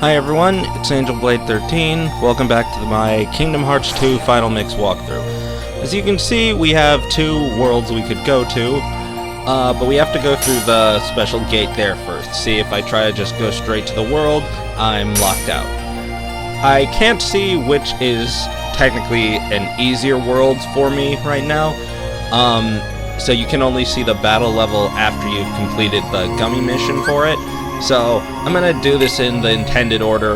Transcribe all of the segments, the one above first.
Hi everyone, it's AngelBlade13. Welcome back to my Kingdom Hearts 2 Final Mix walkthrough. As you can see, we have two worlds we could go to, but we have to go through the special gate there first. See, if I try to just go straight to the world, I'm locked out. I can't see which is technically an easier world for me right now, so you can only see the battle level after you've completed the gummy mission for it. So I'm gonna do this in the intended order.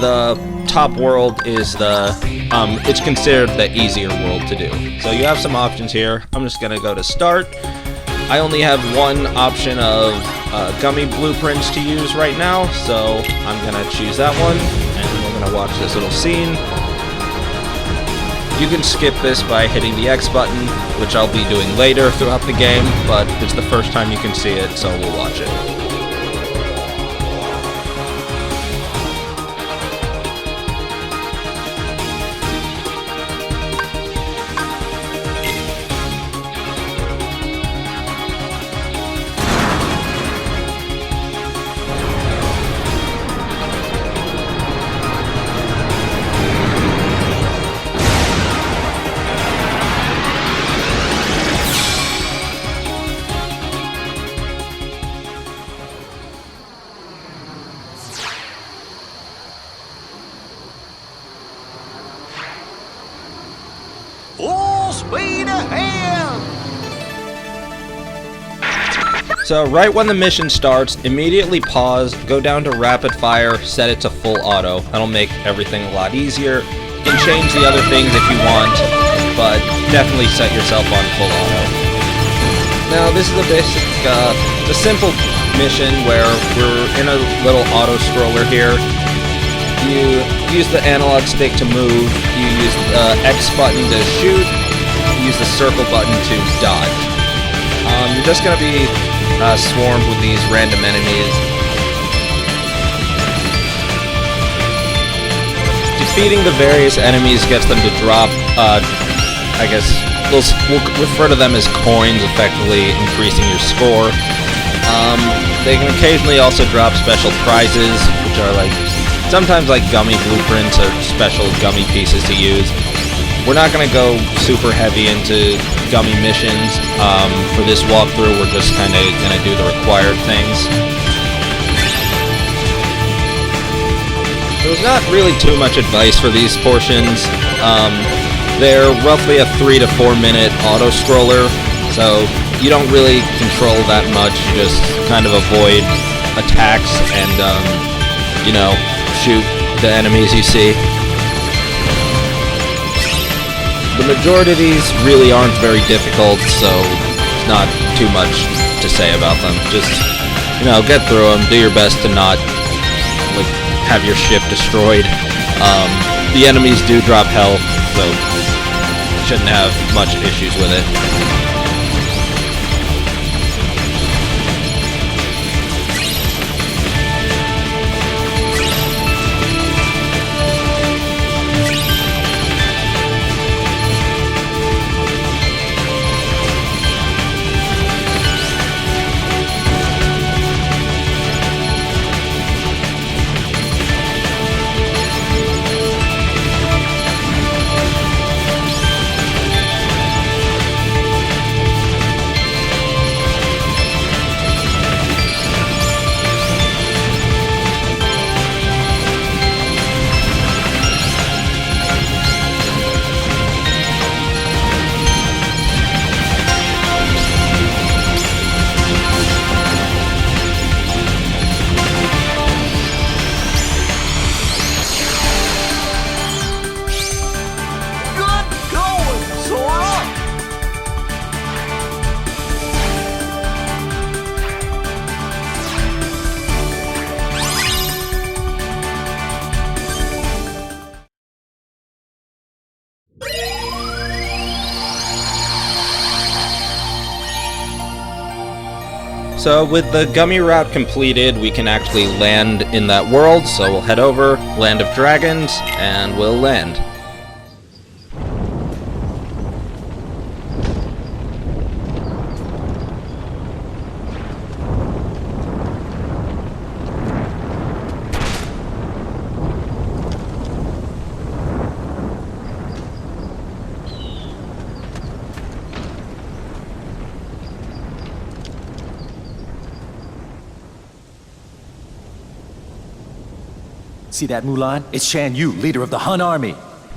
The top world is it's considered the easier world to do. So you have some options here. I'm just gonna go to start. I only have one option of gummy blueprints to use right now, so I'm gonna choose that one, and we're gonna watch this little scene. You can skip this by hitting the X button, which I'll be doing later throughout the game, but it's the first time you can see it, so we'll watch it. Full speed ahead! So right when the mission starts, immediately pause, go down to rapid fire, set it to full auto. That'll make everything a lot easier. You can change the other things if you want, but definitely set yourself on full auto. Now this is it's a simple mission where we're in a little auto scroller here. You use the analog stick to move, you use the X button to shoot, you use the circle button to dodge. You're just going to be swarmed with these random enemies. Defeating the various enemies gets them to drop, I guess, we'll refer to them as coins, effectively increasing your score. They can occasionally also drop special prizes, which are sometimes like gummy blueprints or special gummy pieces to use. We're not going to go super heavy into gummy missions. For this walkthrough, we're just kind of going to do the required things. There's not really too much advice for these portions. They're roughly a 3 to 4 minute auto scroller, so you don't really control that much. You just kind of avoid attacks and, shoot the enemies you see. The majority of these really aren't very difficult, so it's not too much to say about them. Just, get through them, do your best to not, have your ship destroyed. The enemies do drop health, so you shouldn't have much issues with it. So with the gummy route completed, we can actually land in that world, so we'll head over, Land of Dragons, and we'll land. See that, Mulan? It's Shan Yu, leader of the Hun army.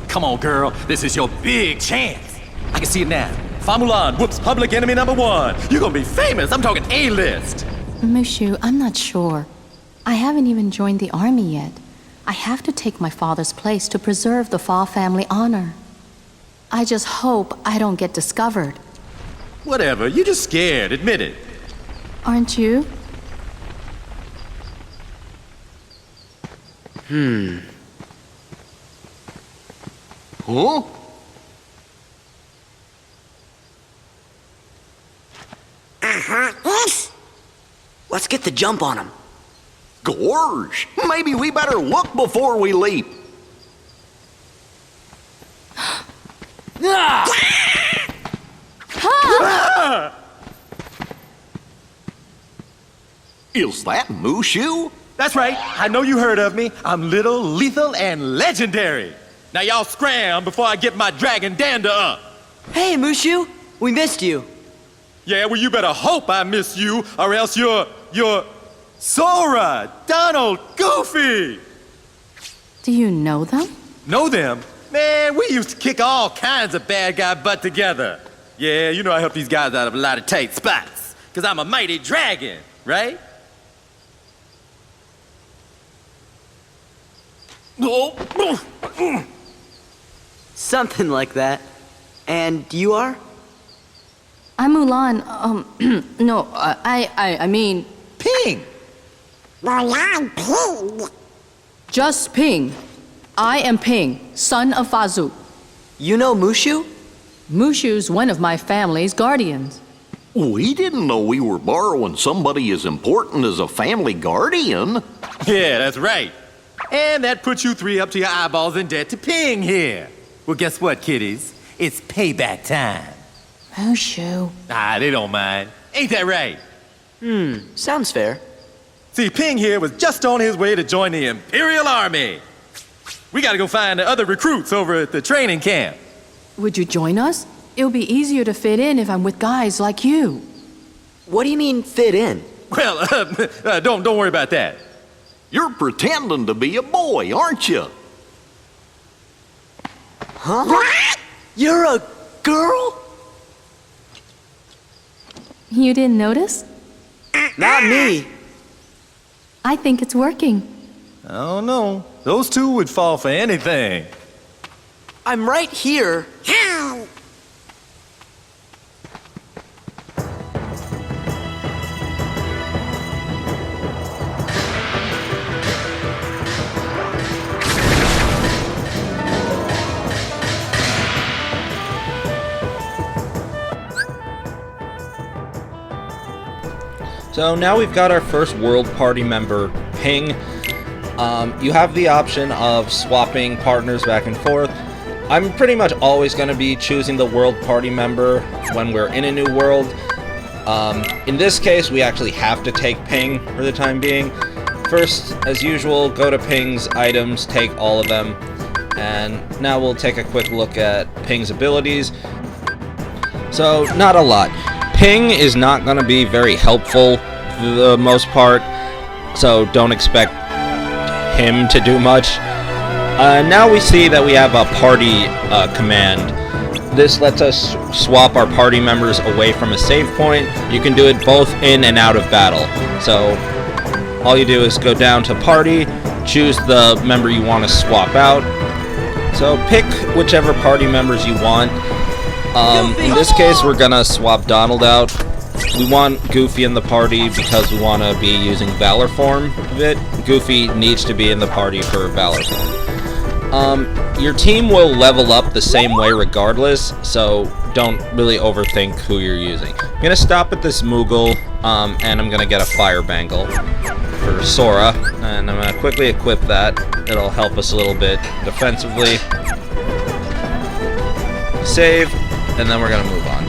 Come on, girl. This is your big chance. I can see it now. Fa Mulan whoops public enemy #1. You're gonna be famous. I'm talking A-list. Mushu, I'm not sure. I haven't even joined the army yet. I have to take my father's place to preserve the Fa family honor. I just hope I don't get discovered. Whatever. You're just scared. Admit it. Aren't you? Huh? Let's get the jump on him. Gorge, maybe we better look before we leap. Is that Mushu? That's right. I know you heard of me. I'm little, lethal, and legendary. Now y'all scram before I get my dragon dander up. Hey, Mushu, we missed you. Yeah, well, you better hope I miss you, or else you're Sora, Donald, Goofy. Do you know them? Know them? Man, we used to kick all kinds of bad guy butt together. Yeah, you know I help these guys out of a lot of tight spots, because I'm a mighty dragon, right? Something like that. And you are? I'm Mulan. No, I mean, Ping! just Ping. I am Ping, son of Fazu. You know Mushu? Mushu's one of my family's guardians. We didn't know we were borrowing somebody as important as a family guardian. Yeah, that's right. And that puts you three up to your eyeballs in debt to Ping here. Well, guess what, kiddies? It's payback time. Mushu. Ah, they don't mind. Ain't that right? Sounds fair. See, Ping here was just on his way to join the Imperial Army. We gotta go find the other recruits over at the training camp. Would you join us? It'll be easier to fit in if I'm with guys like you. What do you mean fit in? Well, don't worry about that. You're pretending to be a boy, aren't you? Huh? You're a girl? You didn't notice? Not me. I think it's working. I don't know. Those two would fall for anything. I'm right here. So now we've got our first world party member, Ping. You have the option of swapping partners back and forth. I'm pretty much always going to be choosing the world party member when we're in a new world. In this case, we actually have to take Ping for the time being. First, as usual, go to Ping's items, take all of them, and now we'll take a quick look at Ping's abilities. So, not a lot. Ping is not going to be very helpful for the most part, so don't expect him to do much. Now we see that we have a party command. This lets us swap our party members away from a save point. You can do it both in and out of battle. So all you do is go down to party, choose the member you want to swap out. So pick whichever party members you want. In this case, we're gonna swap Donald out. We want Goofy in the party because we want to be using Valor form of it. Goofy needs to be in the party for Valor form. Your team will level up the same way regardless, so don't really overthink who you're using. I'm gonna stop at this Moogle, and I'm gonna get a Fire Bangle for Sora, and I'm gonna quickly equip that. It'll help us a little bit defensively. Save. And then we're going to move on.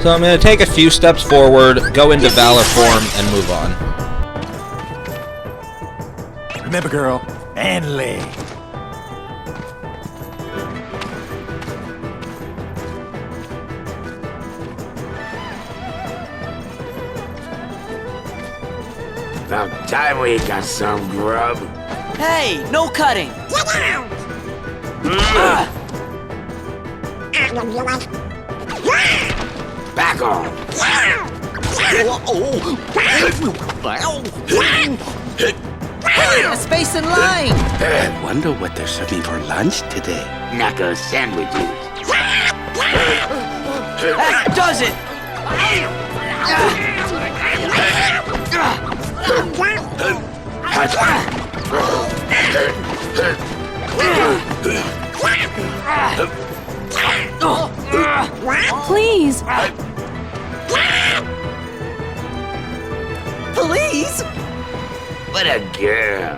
So I'm going to take a few steps forward, go into Valor form, and move on. Remember, girl, and Lay. About time we got some grub. Hey, no cutting! Back off. A space in line! I wonder what they're serving for lunch today. Knuckle sandwiches. That does it! Please! Please? What a girl.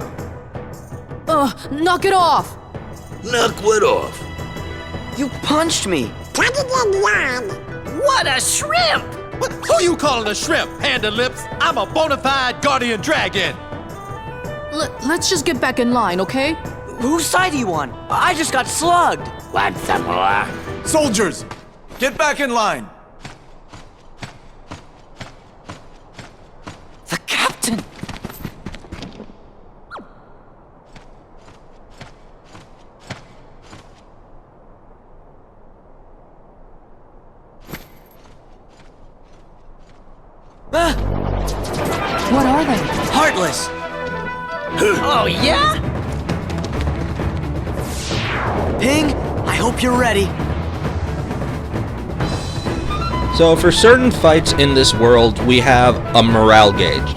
Knock it off! Knock what off? You punched me! What a shrimp! Who you calling a shrimp, Panda Lips? I'm a bona fide guardian dragon. Let's just get back in line, okay? Whose side are you on? I just got slugged! Want some more? Soldiers, get back in line. The captain! What are they? Heartless! Oh, yeah? Ping, I hope you're ready. So for certain fights in this world, we have a morale gauge.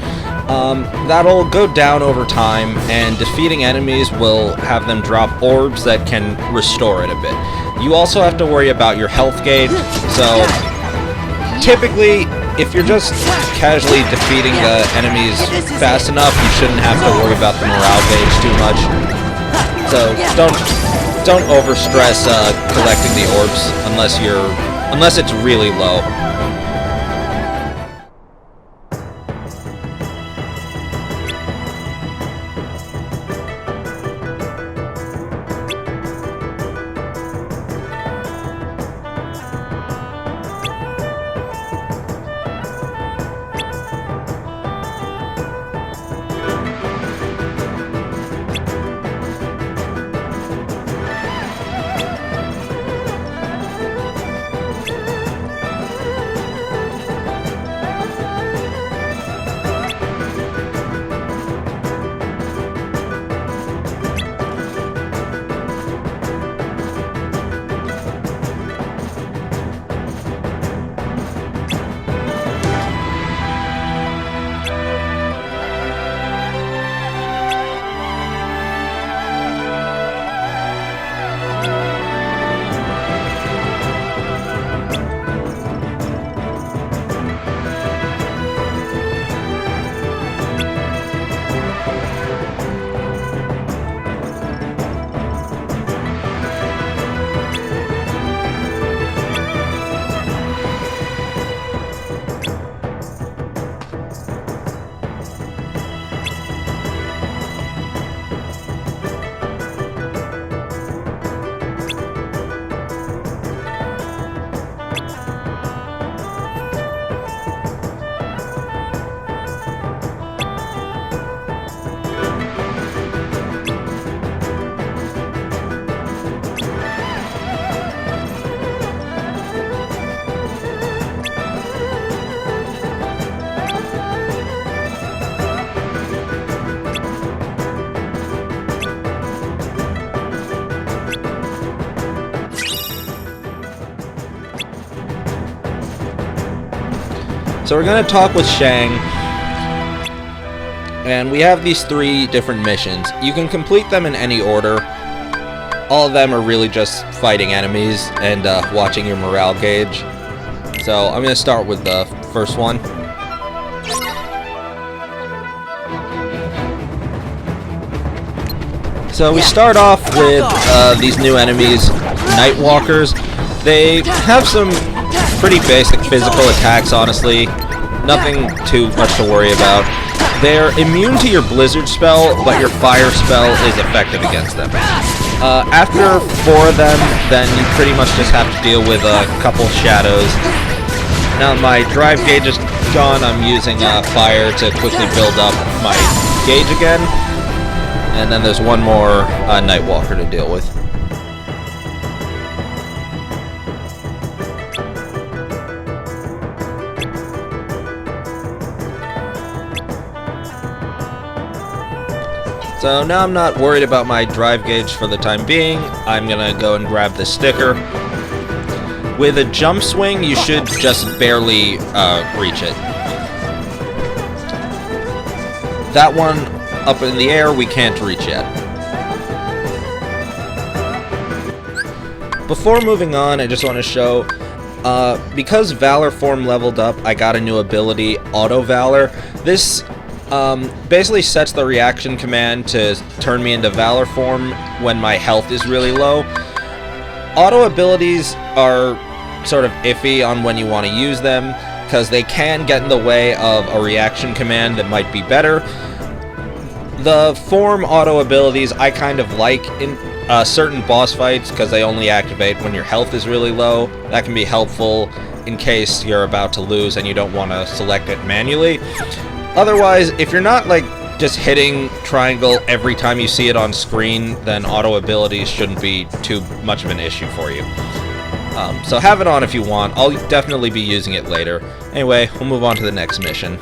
That'll go down over time, and defeating enemies will have them drop orbs that can restore it a bit. You also have to worry about your health gauge, so typically, if you're just casually defeating the enemies fast enough, you shouldn't have to worry about the morale gauge too much. So don't overstress collecting the orbs unless it's really low. So we're gonna talk with Shang, and we have these 3 different missions. You can complete them in any order. All of them are really just fighting enemies and watching your morale gauge. So I'm gonna start with the first one. So we start off with these new enemies, Nightwalkers. They have some pretty basic physical attacks, honestly. Nothing too much to worry about. They're immune to your Blizzard spell, but your Fire spell is effective against them. After 4 of them, then you pretty much just have to deal with a couple shadows. Now my drive gauge is gone, I'm using fire to quickly build up my gauge again. And then there's one more Nightwalker to deal with. So now I'm not worried about my drive gauge for the time being. I'm gonna go and grab the sticker. With a jump swing, you should just barely reach it. That one up in the air, we can't reach yet. Before moving on, I just want to show, because Valor form leveled up, I got a new ability, Auto Valor. This basically sets the reaction command to turn me into Valor form when my health is really low. Auto abilities are sort of iffy on when you want to use them, because they can get in the way of a reaction command that might be better. The form auto abilities I kind of like in certain boss fights, because they only activate when your health is really low. That can be helpful in case you're about to lose and you don't want to select it manually. Otherwise, if you're not like just hitting triangle every time you see it on screen, then auto abilities shouldn't be too much of an issue for you. So have it on if you want. I'll definitely be using it later. Anyway, we'll move on to the next mission.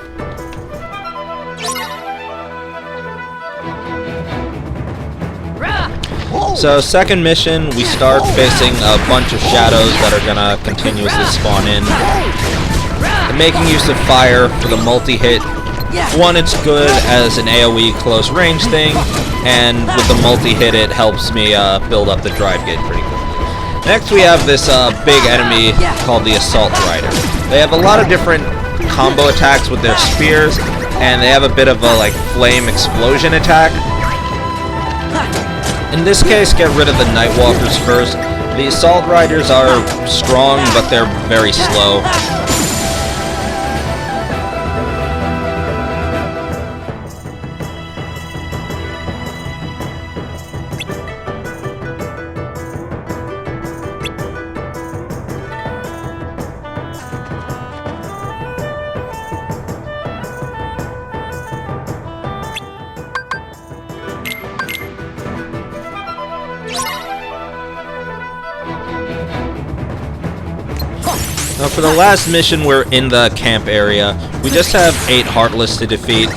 So second mission, we start facing a bunch of shadows that are gonna continuously spawn in. I'm making use of fire for the multi-hit. One, it's good as an AoE close range thing, and with the multi-hit it helps me build up the drive gauge pretty quickly. Next we have this big enemy called the Assault Rider. They have a lot of different combo attacks with their spears, and they have a bit of a like flame explosion attack. In this case, get rid of the Nightwalkers first. The Assault Riders are strong, but they're very slow. Now for the last mission, we're in the camp area. We just have 8 Heartless to defeat.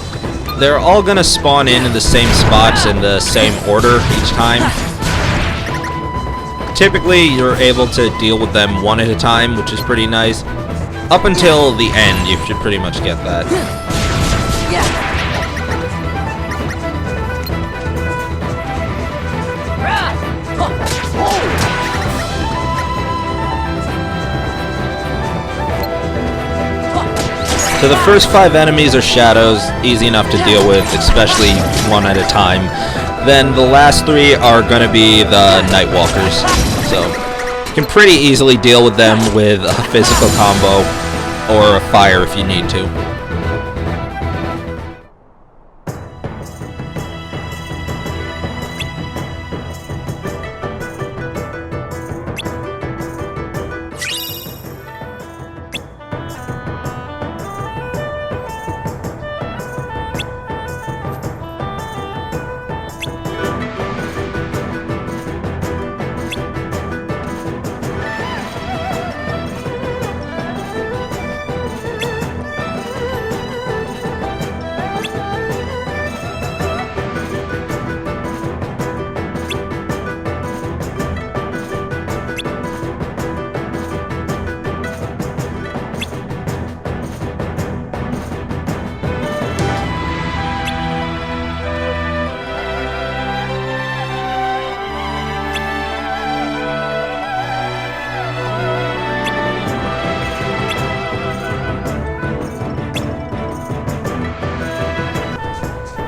They're all gonna spawn in the same spots in the same order each time. Typically, you're able to deal with them one at a time, which is pretty nice. Up until the end, you should pretty much get that. So the first 5 enemies are shadows, easy enough to deal with, especially one at a time. Then the last 3 are going to be the Nightwalkers. So you can pretty easily deal with them with a physical combo or a fire if you need to.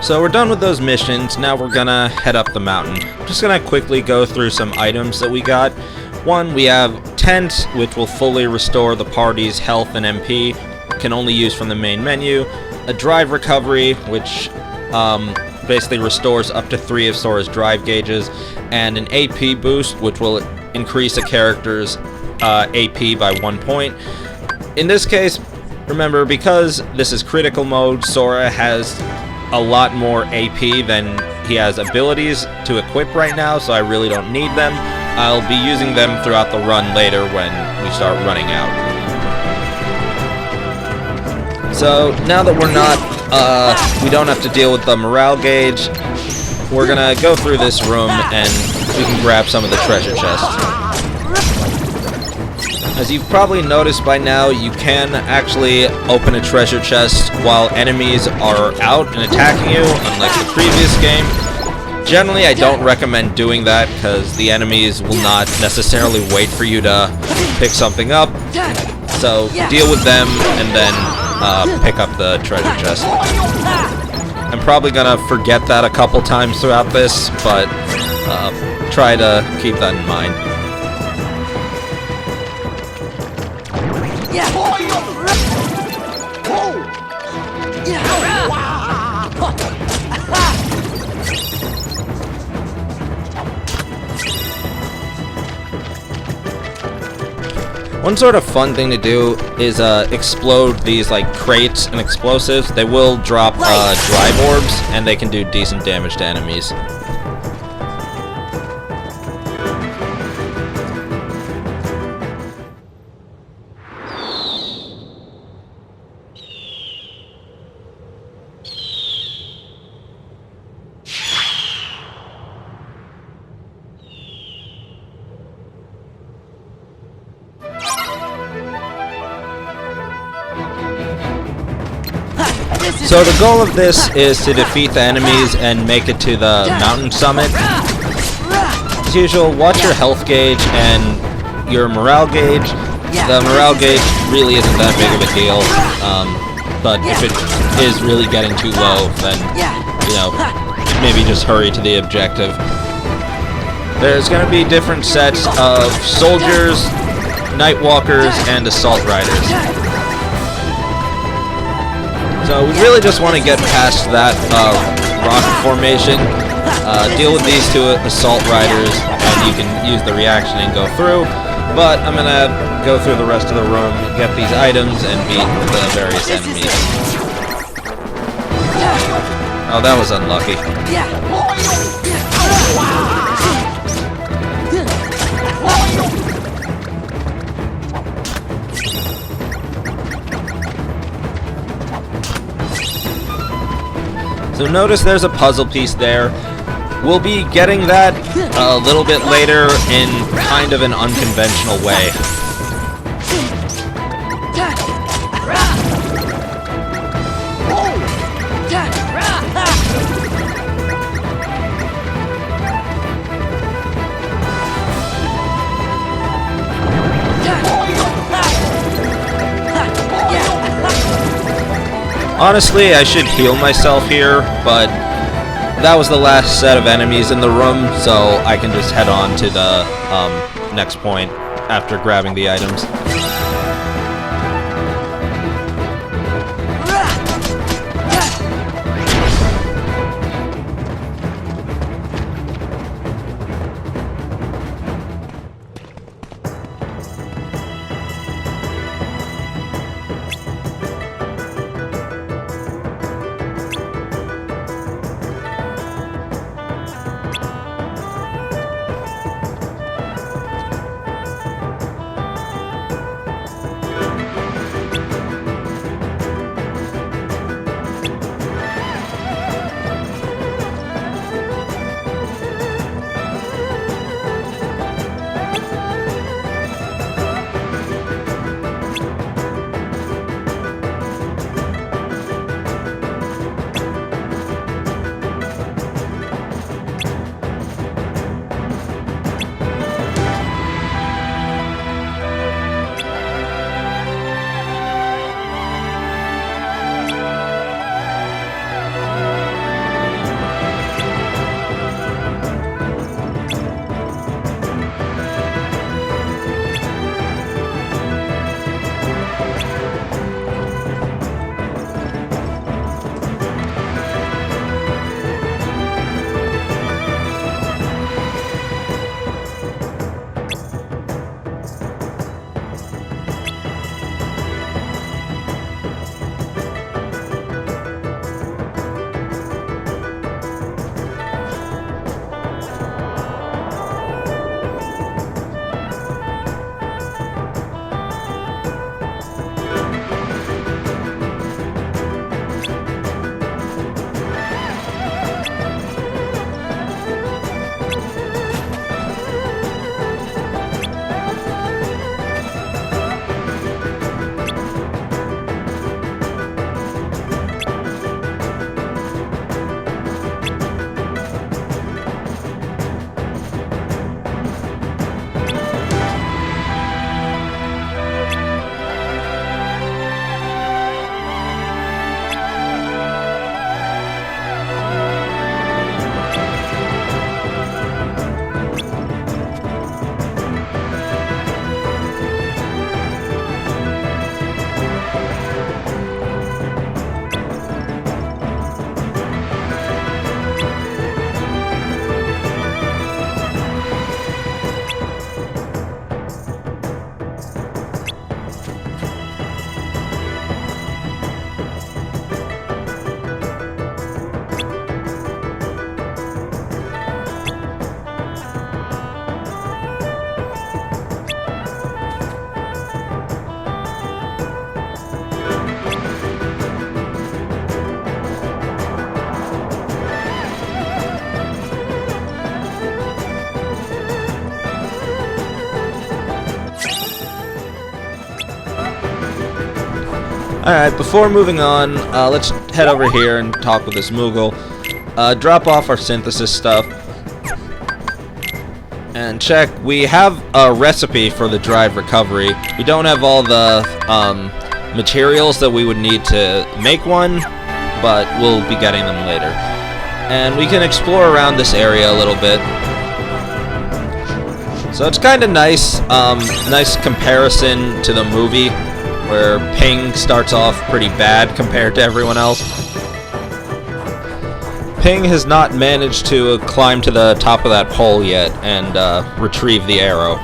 So we're done with those missions. Now we're gonna head up the mountain. I'm just gonna quickly go through some items that we got. One, we have Tent, which will fully restore the party's health and MP. Can only use from the main menu. A Drive Recovery, which basically restores up to 3 of Sora's drive gauges. And an AP boost, which will increase a character's AP by 1 point. In this case, Remember, because this is critical mode, Sora has a lot more AP than he has abilities to equip right now, so I really don't need them. I'll be using them throughout the run later when we start running out. So, now that we're not, we don't have to deal with the morale gauge, we're gonna go through this room and we can grab some of the treasure chests. As you've probably noticed by now, you can actually open a treasure chest while enemies are out and attacking you, unlike the previous game. Generally, I don't recommend doing that because the enemies will not necessarily wait for you to pick something up. So deal with them and then pick up the treasure chest. I'm probably gonna forget that a couple times throughout this, but try to keep that in mind. One sort of fun thing to do is explode these like crates and explosives. They will drop drive orbs and they can do decent damage to enemies. So the goal of this is to defeat the enemies and make it to the mountain summit. As usual, watch your health gauge and your morale gauge. The morale gauge really isn't that big of a deal, but if it is really getting too low, then, you know, maybe just hurry to the objective. There's going to be different sets of soldiers, nightwalkers, and assault riders. So we really just want to get past that rock formation, deal with these two assault riders, and you can use the reaction and go through. But I'm going to go through the rest of the room, get these items, and beat the various enemies. Oh, that was unlucky. So notice there's a puzzle piece there. We'll be getting that a little bit later in kind of an unconventional way. Honestly, I should heal myself here, but that was the last set of enemies in the room, so I can just head on to the next point after grabbing the items. Alright, before moving on, let's head over here and talk with this Moogle. Drop off our synthesis stuff. And check, we have a recipe for the drive recovery. We don't have all the materials that we would need to make one, but we'll be getting them later. And we can explore around this area a little bit. So it's kind of nice, nice comparison to the movie, where Ping starts off pretty bad compared to everyone else. Ping has not managed to climb to the top of that pole yet and retrieve the arrow.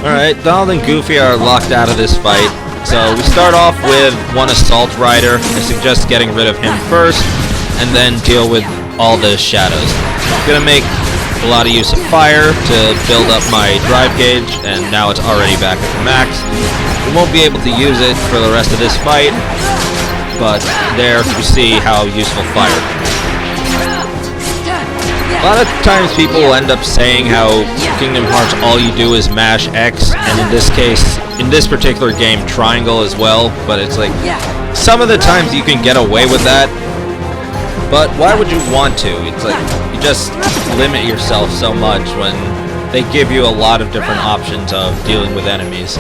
Alright, Donald and Goofy are locked out of this fight, so we start off with one Assault Rider. I suggest getting rid of him first, and then deal with all the shadows. I'm gonna make a lot of use of fire to build up my drive gauge, and now it's already back at the max. We won't be able to use it for the rest of this fight, but there you see how useful fire is. A lot of times people will end up saying how Kingdom Hearts all you do is mash X, and in this case, in this particular game, triangle as well, but it's like, some of the times you can get away with that, but why would you want to? It's like, you just limit yourself so much when they give you a lot of different options of dealing with enemies.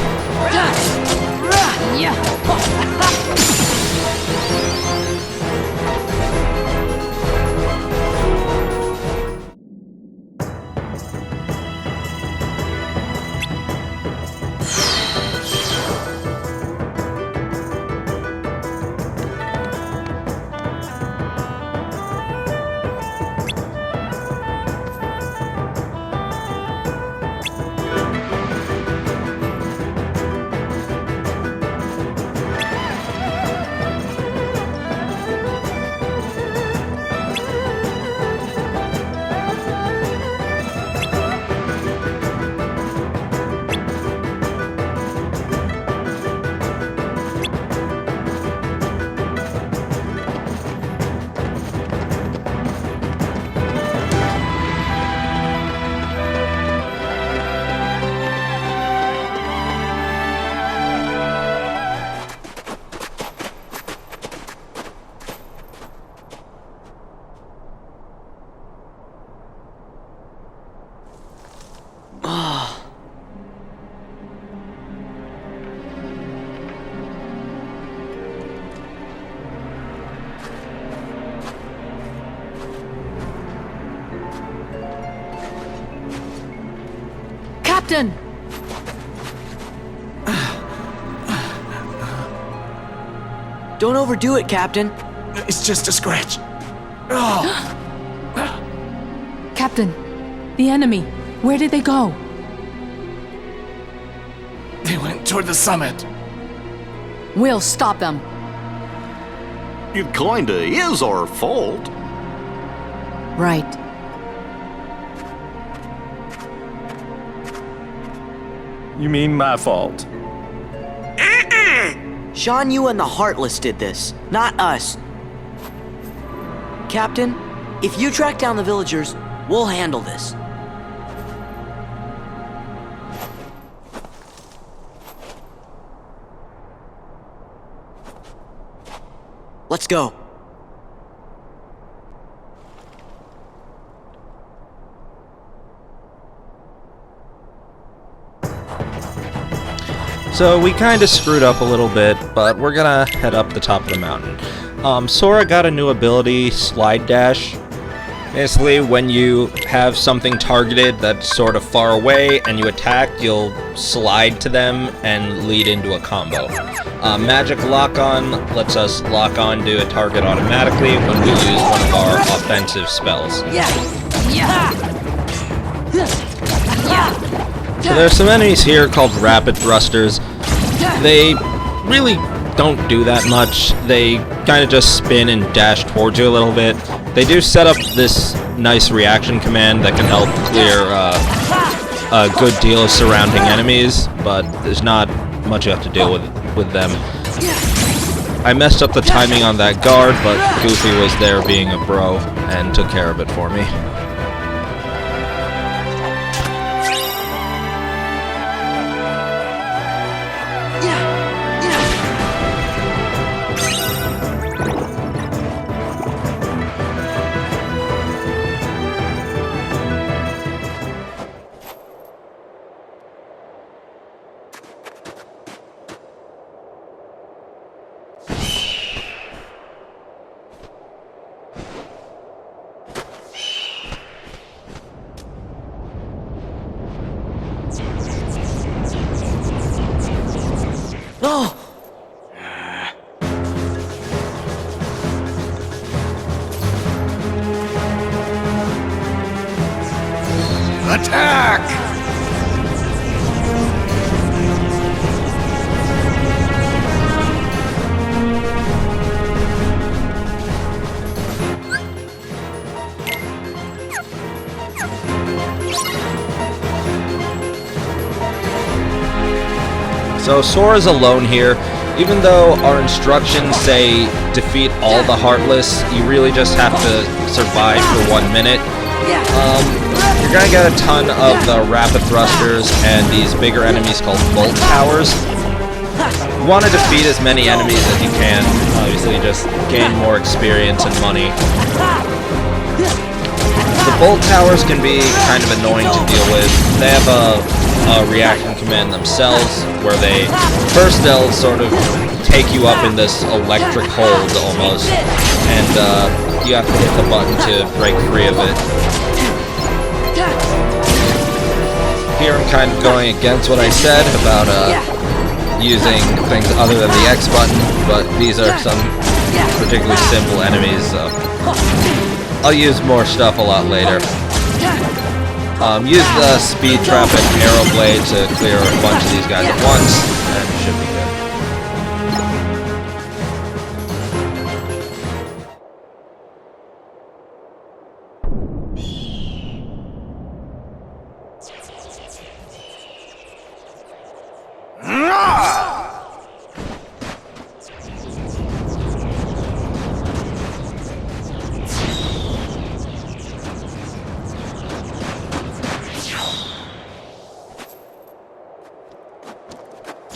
Captain! Don't overdo it, Captain. It's just a scratch. Captain, the enemy, where did they go? They went toward the summit. We'll stop them. It kinda is our fault. Right. You mean my fault? Shan Yu and the Heartless did this, not us. Captain, if you track down the villagers, we'll handle this. Let's go. So we kind of screwed up a little bit, but we're gonna head up the top of the mountain. Sora got a new ability, Slide Dash. Basically, when you have something targeted that's sort of far away and you attack, you'll slide to them and lead into a combo. Magic Lock-On lets us lock on to a target automatically when we use one of our offensive spells. So there's some enemies here called Rapid Thrusters. They really don't do that much. They kind of just spin and dash towards you a little bit. They do set up this nice reaction command that can help clear a good deal of surrounding enemies, but there's not much you have to deal with them. I messed up the timing on that guard, but Goofy was there being a bro and took care of it for me. Oh! Attack! So Sora's alone here. Even though our instructions say defeat all the Heartless, you really just have to survive for 1 minute. You're gonna get a ton of the Rapid Thrusters and these bigger enemies called Bolt Towers. You want to defeat as many enemies as you can. Obviously, just gain more experience and money. The Bolt Towers can be kind of annoying to deal with. They have a reaction command themselves, where they'll sort of take you up in this electric hold almost, and you have to hit the button to break free of it. Here I'm kind of going against what I said about using things other than the X button, but these are some particularly simple enemies, so I'll use more stuff a lot later. Use the speed trap and arrow blade to clear a bunch of these guys at once, and it should be good.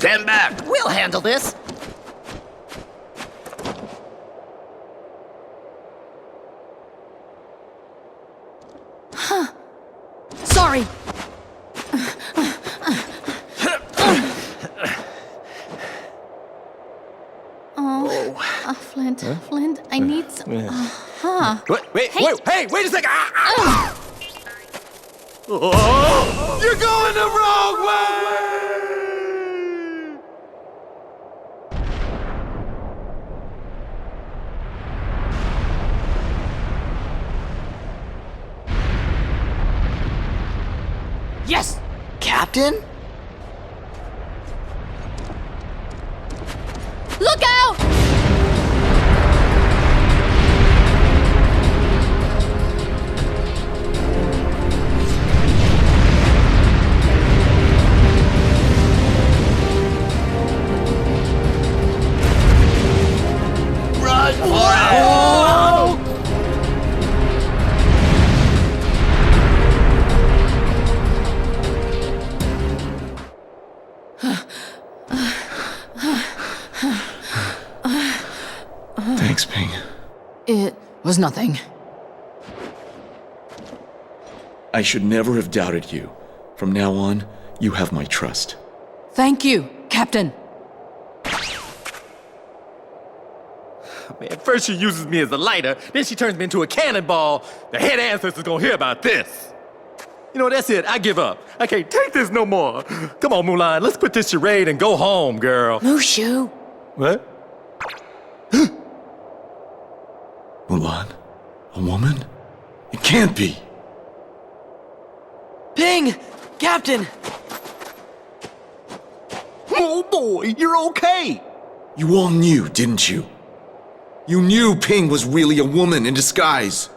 Stand back! We'll handle this. Sorry. Flint, I need some. Wait a second! Oh, you're going the wrong way! Yes! Captain? Look out! Run for it! Thanks, Ping. It was nothing. I should never have doubted you. From now on, you have my trust. Thank you, Captain. Man, first she uses me as a lighter, then she turns me into a cannonball. The head ancestor's gonna hear about this. You know, that's it. I give up. I can't take this no more. Come on, Mulan, let's quit this charade and go home, girl. Mushu. What? Mulan? A woman? It can't be! Ping! Captain! Oh boy, you're okay. You all knew, didn't you? You knew Ping was really a woman in disguise.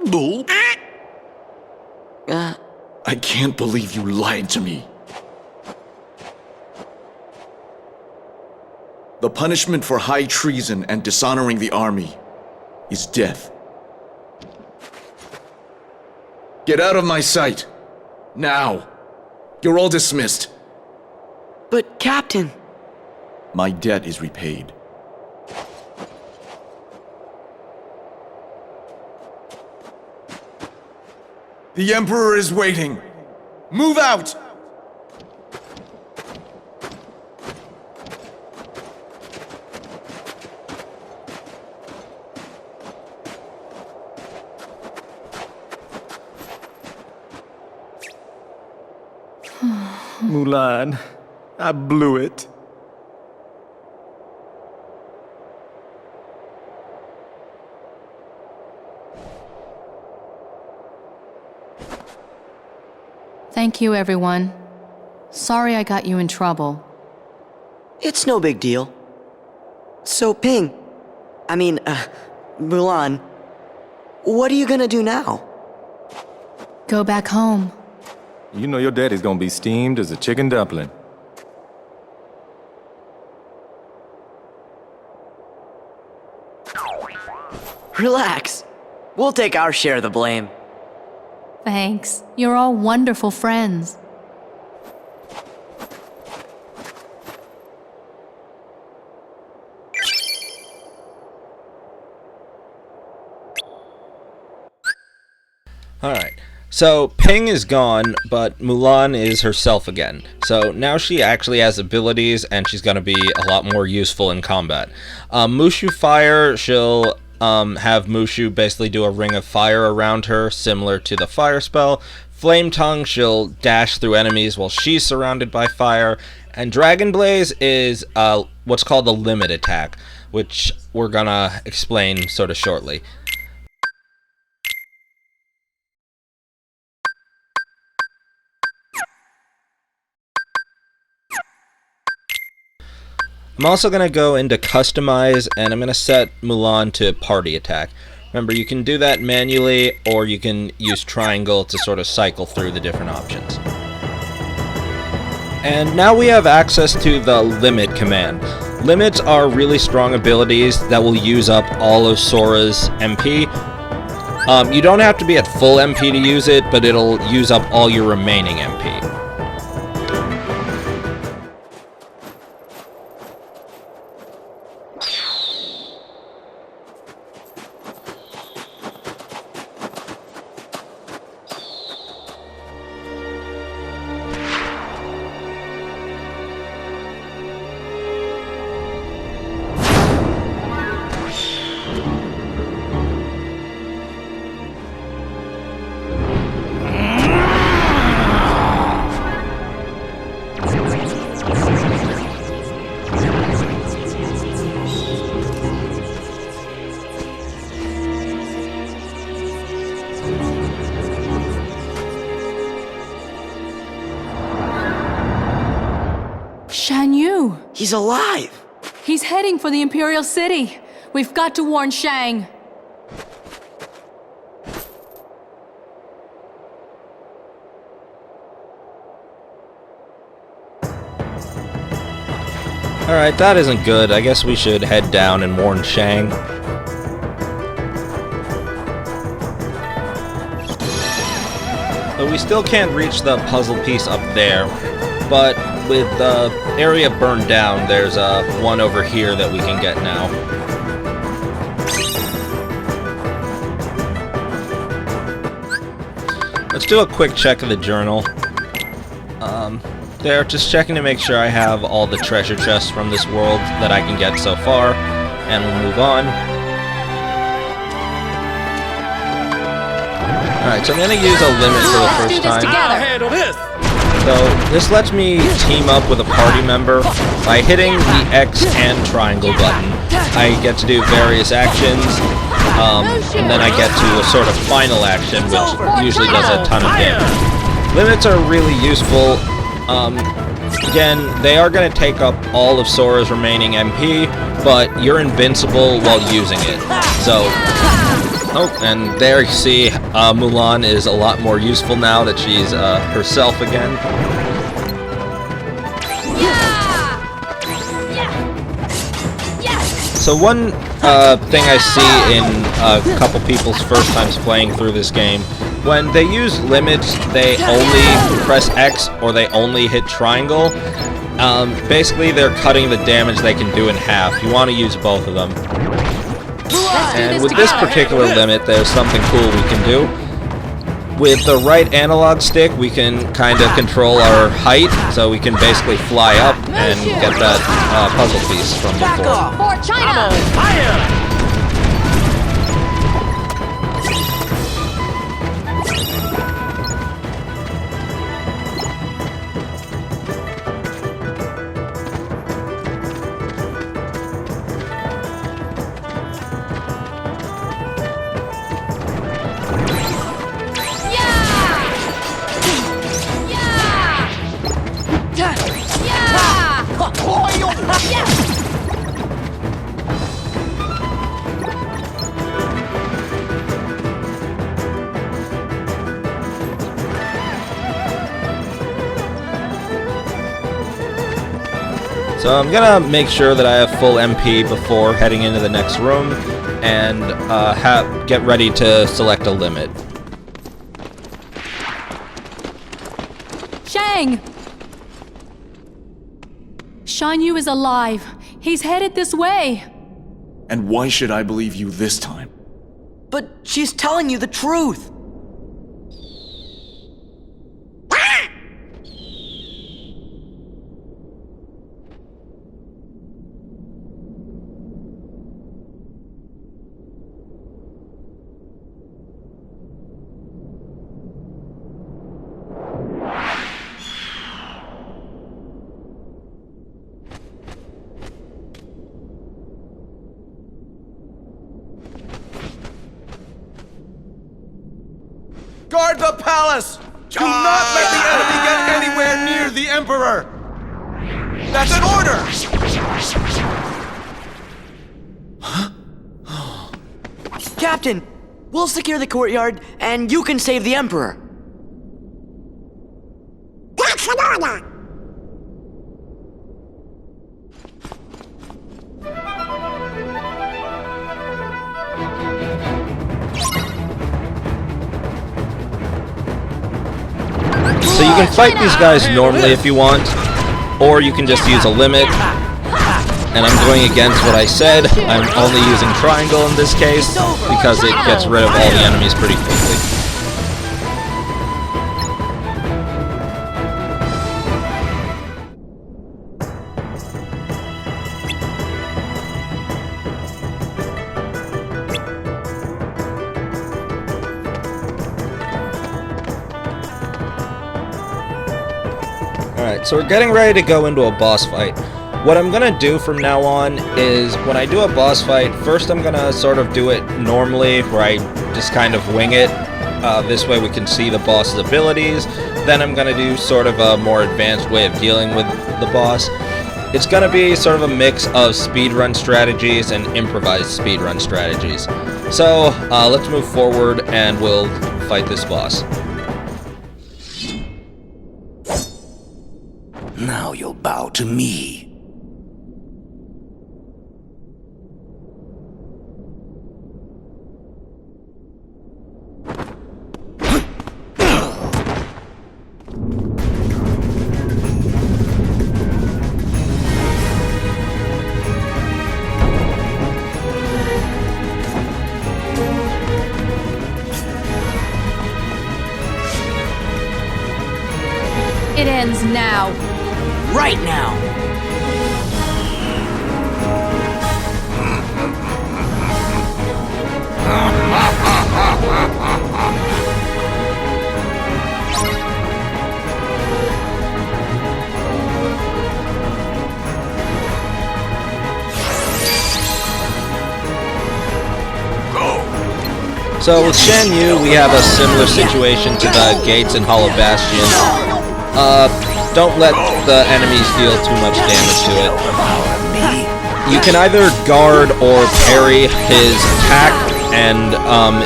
Bull. I can't believe you lied to me. The punishment for high treason and dishonoring the army is death. Get out of my sight! Now! You're all dismissed. But, Captain... My debt is repaid. The Emperor is waiting! Move out! Mulan, I blew it. Thank you, everyone. Sorry I got you in trouble. It's no big deal. So, Mulan, what are you gonna do now? Go back home. You know your daddy's gonna be steamed as a chicken dumpling. Relax. We'll take our share of the blame. Thanks. You're all wonderful friends. Alright, so Ping is gone, but Mulan is herself again. So now she actually has abilities, and she's going to be a lot more useful in combat. Mushu Fire, she'll have Mushu basically do a ring of fire around her, similar to the fire spell. Flame Tongue, she'll dash through enemies while she's surrounded by fire. And Dragon Blaze is what's called a limit attack, which we're going to explain sort of shortly. I'm also going to go into Customize, and I'm going to set Mulan to Party Attack. Remember, you can do that manually, or you can use Triangle to sort of cycle through the different options. And now we have access to the Limit command. Limits are really strong abilities that will use up all of Sora's MP. You don't have to be at full MP to use it, but it'll use up all your remaining MP. Shan Yu! He's alive! He's heading for the Imperial City! We've got to warn Shang! Alright, that isn't good. I guess we should head down and warn Shang. But we still can't reach the puzzle piece up there. But with the area burned down, there's one over here that we can get now. Let's do a quick check of the journal. There, just checking to make sure I have all the treasure chests from this world that I can get so far, and we'll move on. Alright, so I'm gonna use a limit for the first time. I'll handle this. So, this lets me team up with a party member by hitting the X and triangle button. I get to do various actions, and then I get to a sort of final action, which usually does a ton of damage. Limits are really useful. Again, they are going to take up all of Sora's remaining MP, but you're invincible while using it. So, oh, and there you see Mulan is a lot more useful now that she's herself again. So one thing I see in a couple people's first times playing through this game, when they use limits, they only press X or they only hit triangle. Basically, they're cutting the damage they can do in half. You want to use both of them. And with this particular limit, there's something cool we can do. With the right analog stick, we can kind of control our height, so we can basically fly up and get that puzzle piece from before. For China! Fire! So I'm gonna make sure that I have full MP before heading into the next room, and get ready to select a limit. Shang! Shan Yu is alive. He's headed this way. And why should I believe you this time? But she's telling you the truth. Guard the palace! Do not let the enemy get anywhere near the Emperor! That's an order! Captain, we'll secure the courtyard, and you can save the Emperor. That's an order! So you can fight these guys normally if you want, or you can just use a limit. And I'm going against what I said. I'm only using triangle in this case, because it gets rid of all the enemies pretty quickly. Alright, so we're getting ready to go into a boss fight. What I'm gonna do from now on is, when I do a boss fight, first I'm gonna sort of do it normally, where I just kind of wing it. This way we can see the boss's abilities. Then I'm gonna do sort of a more advanced way of dealing with the boss. It's gonna be sort of a mix of speedrun strategies and improvised speedrun strategies. So, let's move forward and we'll fight this boss. Now you'll bow to me. ends now. Right now! So with Shan Yu, we have a similar situation to the gates in Hollow Bastion. Don't let the enemies deal too much damage to it. You can either guard or parry his attack, and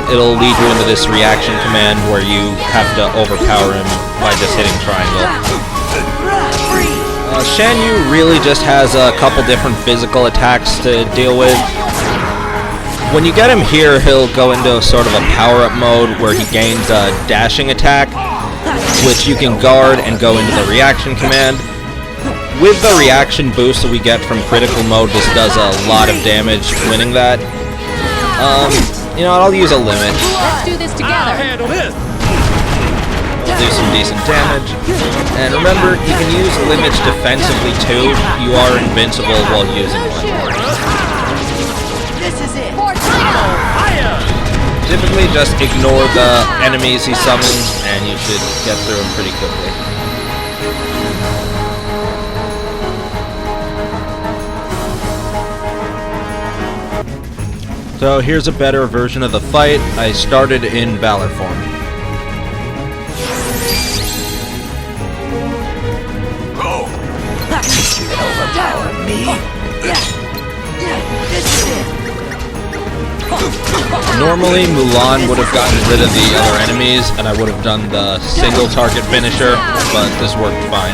it'll lead you into this reaction command where you have to overpower him by just hitting triangle. Shan Yu really just has a couple different physical attacks to deal with. When you get him here, he'll go into sort of a power-up mode where he gains a dashing attack, which you can guard and go into the reaction command. With the reaction boost that we get from critical mode, this does a lot of damage winning that. You know, I'll use a limit. Let's do this together. Handle this. I'll do some decent damage. And remember, you can use limits defensively too. You are invincible while using one. This is it! Typically just ignore the enemies he summons and you should get through them pretty quickly. So here's a better version of the fight. I started in Valor form. Overpower me? Normally, Mulan would have gotten rid of the other enemies, and I would have done the single target finisher, but this worked fine.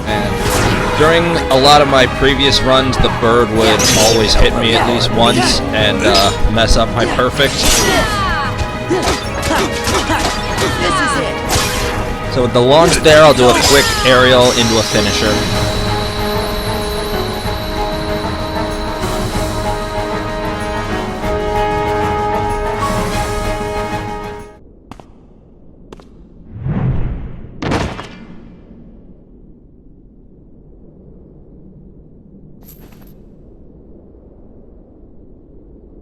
And during a lot of my previous runs, the bird would always hit me at least once and mess up my perfect. So with the launch there, I'll do a quick aerial into a finisher.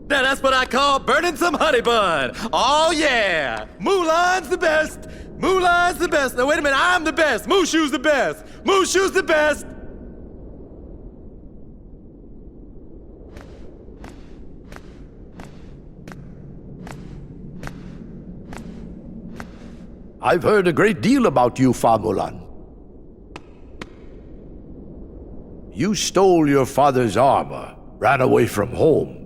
Now that's what I call burning some honey bun. Oh yeah, Mulan's the best. Mulan's the best. Now wait a minute, I'm the best. Mushu's the best. Mushu's the best. I've heard a great deal about you, Fa Mulan. You stole your father's armor, ran away from home,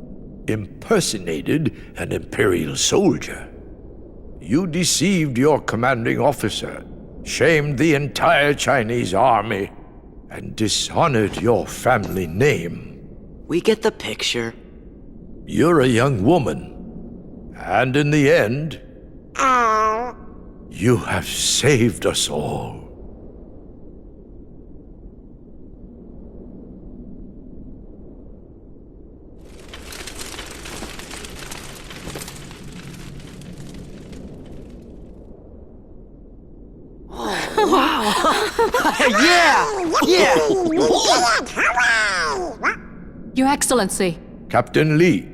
impersonated an Imperial soldier. You deceived your commanding officer, shamed the entire Chinese army, and dishonored your family name. We get the picture. You're a young woman, and in the end, you have saved us all. Yeah! Your Excellency. Captain Lee.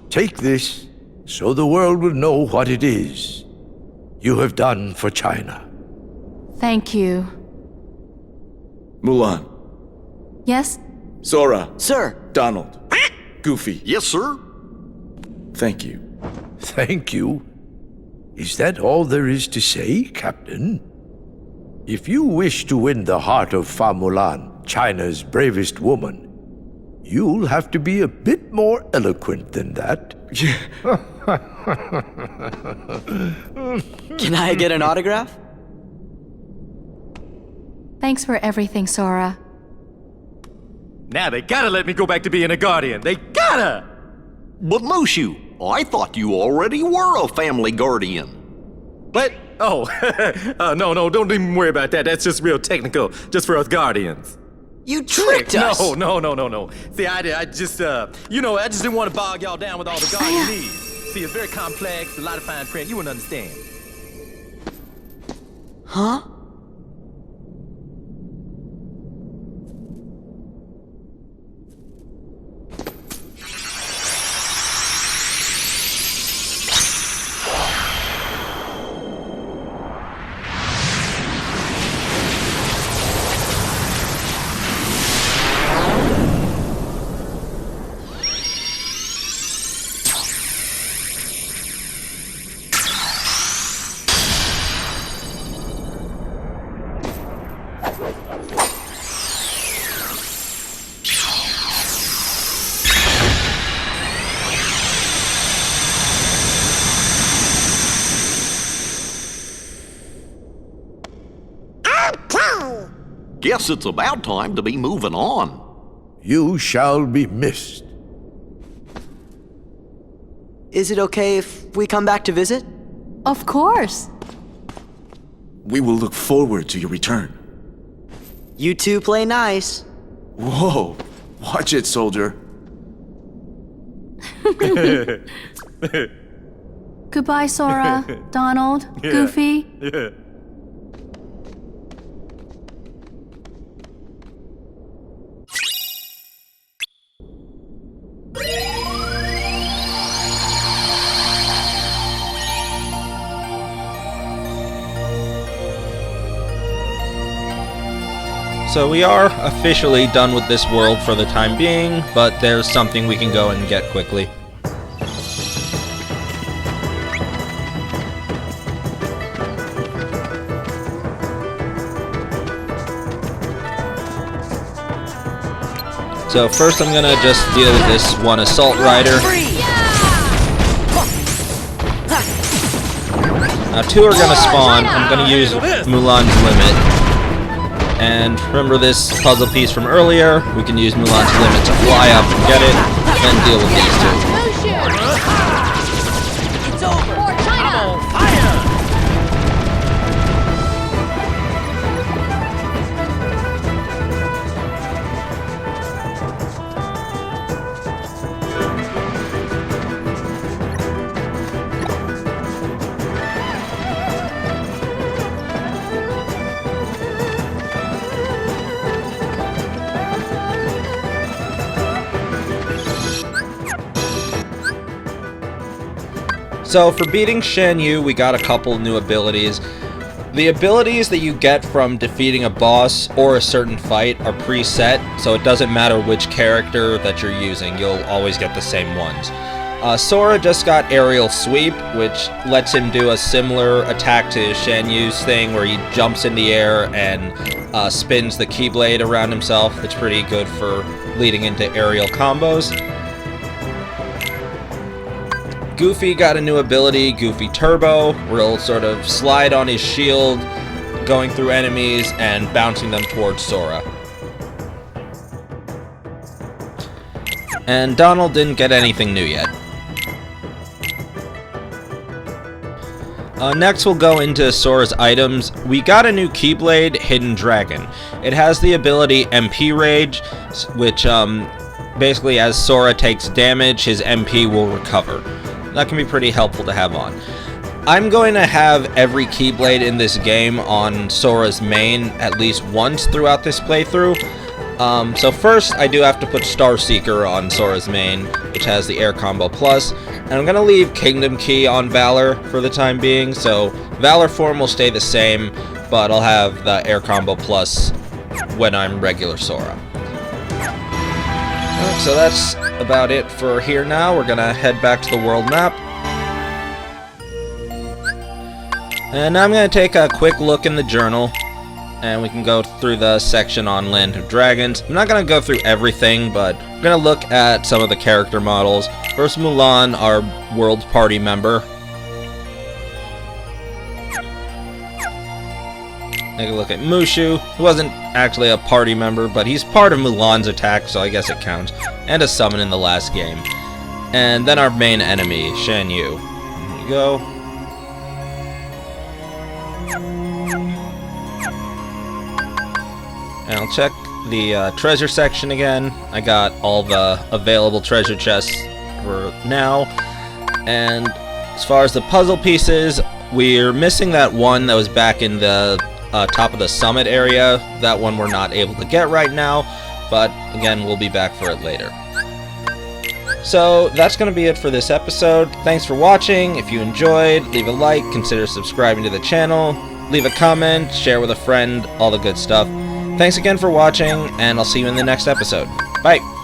Take this so the world will know what it is you have done for China. Thank you. Mulan. Yes? Sora. Sir! Donald. Goofy. Yes, sir. Thank you. Thank you. Is that all there is to say, Captain? If you wish to win the heart of Fa Mulan, China's bravest woman, you'll have to be a bit more eloquent than that. Can I get an autograph? Thanks for everything, Sora. Now they gotta let me go back to being a guardian. They gotta! But Mushu, I thought you already were a family guardian. What? Oh, no, don't even worry about that. That's just real technical, just for us guardians. You tricked us! No. See, I just didn't want to bog y'all down with all the guard you need. See, it's very complex, a lot of fine print. You wouldn't understand. Huh? Guess it's about time to be moving on. You shall be missed. Is it okay if we come back to visit? Of course. We will look forward to your return. You two play nice. Whoa, watch it, soldier. Goodbye, Sora, Donald, Goofy. Yeah. So we are officially done with this world for the time being, but there's something we can go and get quickly. So first I'm gonna just deal with this one assault rider. Now two are gonna spawn. I'm gonna use Mulan's limit. And remember this puzzle piece from earlier? We can use Mulan's limit to fly up and get it, then deal with these two. It's over! I'm on fire! So for beating Shan Yu, we got a couple new abilities. The abilities that you get from defeating a boss or a certain fight are preset, so it doesn't matter which character that you're using, you'll always get the same ones. Sora just got Aerial Sweep, which lets him do a similar attack to Shan Yu's thing, where he jumps in the air and spins the Keyblade around himself. It's pretty good for leading into aerial combos. Goofy got a new ability, Goofy Turbo, where he'll sort of slide on his shield, going through enemies and bouncing them towards Sora. And Donald didn't get anything new yet. Next we'll go into Sora's items. We got a new Keyblade, Hidden Dragon. It has the ability MP Rage, which basically as Sora takes damage, his MP will recover. That can be pretty helpful to have on. I'm going to have every Keyblade in this game on Sora's main at least once throughout this playthrough. So first, I do have to put Star Seeker on Sora's main, which has the Air Combo Plus, and I'm going to leave Kingdom Key on Valor for the time being, so Valor form will stay the same, but I'll have the Air Combo Plus when I'm regular Sora. So that's about it for here now. We're gonna head back to the world map. And now I'm gonna take a quick look in the journal, and we can go through the section on Land of Dragons. I'm not gonna go through everything, but I'm gonna look at some of the character models. First, Mulan, our world party member. Take a look at Mushu, who wasn't actually a party member, but he's part of Mulan's attack, so I guess it counts, and a summon in the last game. And then our main enemy, Shan Yu. There you go. And I'll check the treasure section again. I got all the available treasure chests for now. And as far as the puzzle pieces, we're missing that one that was back in the top of the summit area. That one we're not able to get right now, but again, we'll be back for it later. So that's going to be it for this episode. Thanks for watching. If you enjoyed, leave a like, consider subscribing to the channel, leave a comment, share with a friend, all the good stuff. Thanks again for watching, and I'll see you in the next episode. Bye!